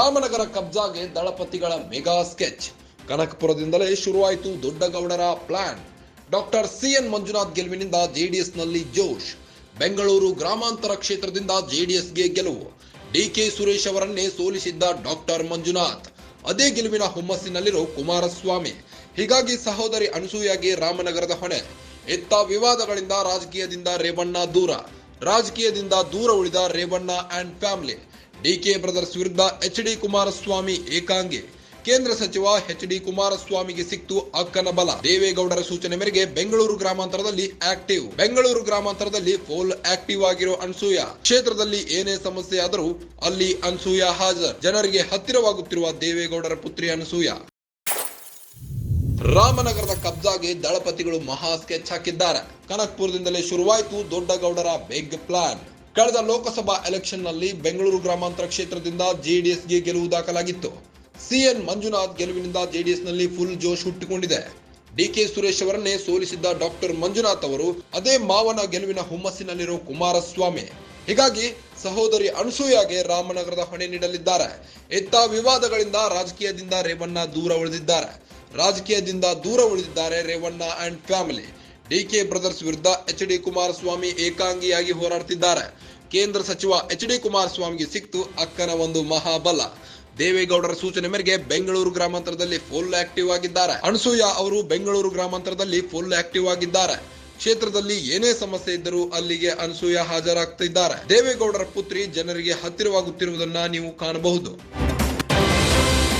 ರಾಮನಗರ ಕಬ್ಜಾಗೆ ದಳಪತಿಗಳ mega sketch. ಕನಕಪುರದಿಂದಲೇ ಶುರುವಾಯಿತು ದೊಡ್ಡಗೌಡರ ಪ್ಲಾನ್. ಡಾಕ್ಟರ್ ಸಿಎನ್ ಮಂಜುನಾಥ್ ಗೆಲುವಿನಿಂದ ಜೆಡಿಎಸ್ನಲ್ಲಿ ಜೋಶ್. ಬೆಂಗಳೂರು ಗ್ರಾಮಾಂತರ ಕ್ಷೇತ್ರದಿಂದ ಜೆಡಿಎಸ್ಗೆ ಗೆಲುವು. ಡಿಕೆ ಸುರೇಶ್ ಅವರನ್ನೇ ಸೋಲಿಸಿದ್ದ ಡಾಕ್ಟರ್ ಮಂಜುನಾಥ್ ಅದೇ ಗೆಲುವಿನ ಹುಮ್ಮಸ್ಸಿನಲ್ಲಿರೋ ಕುಮಾರಸ್ವಾಮಿ. ಹೀಗಾಗಿ ಸಹೋದರಿ ಅನಸೂಯಗೆ ರಾಮನಗರದ ಹೊಣೆ. ಎತ್ತ ವಿವಾದಗಳಿಂದ ರಾಜಕೀಯದಿಂದ ರೇವಣ್ಣ ದೂರ. ರಾಜಕೀಯದಿಂದ ದೂರ ಉಳಿದ Revanna and family. DK brothers ವಿರುದ್ಧ ಎಚ್.ಡಿ. ಕುಮಾರಸ್ವಾಮಿ ಏಕಾಂಗಿ. ಕೇಂದ್ರ ಸಚಿವ ಎಚ್.ಡಿ. ಕುಮಾರಸ್ವಾಮಿಗೆ ಸಿಕ್ತು ಅಕ್ಕನ ಬಲ. ದೇವೇಗೌಡರ ಸೂಚನೆ ಮೇರೆಗೆ ಬೆಂಗಳೂರು ಗ್ರಾಮಾಂತರದಲ್ಲಿ ಆಕ್ಟಿವ್. ಬೆಂಗಳೂರು ಗ್ರಾಮಾಂತರದಲ್ಲಿ ಫುಲ್ ಆಕ್ಟಿವ್ ಆಗಿರೋ ಅನಸೂಯ. ಕ್ಷೇತ್ರದಲ್ಲಿ ಏನೇ ಸಮಸ್ಯೆ ಆದರೂ ಅಲ್ಲಿ ಅನಸೂಯ ಹಾಜರ್. ಜನರಿಗೆ ಹತ್ತಿರವಾಗುತ್ತಿರುವ ದೇವೇಗೌಡರ ಪುತ್ರಿ ಅನಸೂಯ. ರಾಮನಗರದ ಕಬ್ಜಾಗೆ ದಳಪತಿಗಳು ಮಹಾ ಸ್ಕೆಚ್ ಹಾಕಿದ್ದಾರೆ. ಕನಕಪುರದಿಂದಲೇ ಶುರುವಾಯಿತು ದೊಡ್ಡಗೌಡರ ಬಿಗ್ ಪ್ಲಾನ್. ಕಳೆದ ಲೋಕಸಭಾ ಎಲೆಕ್ಷನ್ ನಲ್ಲಿ ಬೆಂಗಳೂರು ಗ್ರಾಮಾಂತರ ಕ್ಷೇತ್ರದಿಂದ ಜೆಡಿಎಸ್ಗೆ ಗೆಲುವು ದಾಖಲಾಗಿತ್ತು. ಸಿಎನ್ ಮಂಜುನಾಥ್ ಗೆಲುವಿನಿಂದ ಜೆಡಿಎಸ್ನಲ್ಲಿ ಫುಲ್ ಜೋಶ್ ಹುಟ್ಟಿಕೊಂಡಿದೆ. ಡಿಕೆ ಸುರೇಶ್ ಅವರನ್ನೇ ಸೋಲಿಸಿದ್ದ ಡಾಕ್ಟರ್ ಮಂಜುನಾಥ್ ಅವರು ಅದೇ ಮಾವನ ಗೆಲುವಿನ ಹುಮ್ಮಸ್ಸಿನಲ್ಲಿರೋ ಕುಮಾರಸ್ವಾಮಿ. ಹೀಗಾಗಿ ಸಹೋದರಿ ಅನಸೂಯಗೆ ರಾಮನಗರದ ಹೊಣೆ ನೀಡಲಿದ್ದಾರೆ. ಎತ್ತ ವಿವಾದಗಳಿಂದ ರಾಜಕೀಯದಿಂದ ರೇವಣ್ಣ ದೂರ ಉಳಿದಿದ್ದಾರೆ. ರಾಜಕೀಯದಿಂದ ದೂರ ಉಳಿದಿದ್ದಾರೆ Revanna and family. DK brothers ವಿರುದ್ಧ ಎಚ್.ಡಿ. ಕುಮಾರಸ್ವಾಮಿ ಏಕಾಂಗಿಯಾಗಿ ಹೋರಾಡ್ತಿದ್ದಾರೆ. ಕೇಂದ್ರ ಸಚಿವ ಎಚ್.ಡಿ. ಕುಮಾರಸ್ವಾಮಿಗೆ ಸಿಕ್ತು ಅಕ್ಕನ ಒಂದು ಮಹಾಬಲ. ದೇವೇಗೌಡರ ಸೂಚನೆ ಮೇರೆಗೆ ಬೆಂಗಳೂರು ಗ್ರಾಮಾಂತರದಲ್ಲಿ ಫುಲ್ ಆಕ್ಟಿವ್ ಆಗಿದ್ದಾರೆ. ಅನಸೂಯ ಅವರು ಬೆಂಗಳೂರು ಗ್ರಾಮಾಂತರದಲ್ಲಿ ಫುಲ್ ಆಕ್ಟಿವ್ ಆಗಿದ್ದಾರೆ. ಕ್ಷೇತ್ರದಲ್ಲಿ ಏನೇ ಸಮಸ್ಯೆ ಇದ್ದರೂ ಅಲ್ಲಿಗೆ ಅನಸೂಯ ಹಾಜರಾಗ್ತಿದ್ದಾರೆ. ದೇವೇಗೌಡರ ಪುತ್ರಿ ಜನರಿಗೆ ಹತ್ತಿರವಾಗುತ್ತಿರುವುದನ್ನ ನೀವು ಕಾಣಬಹುದು.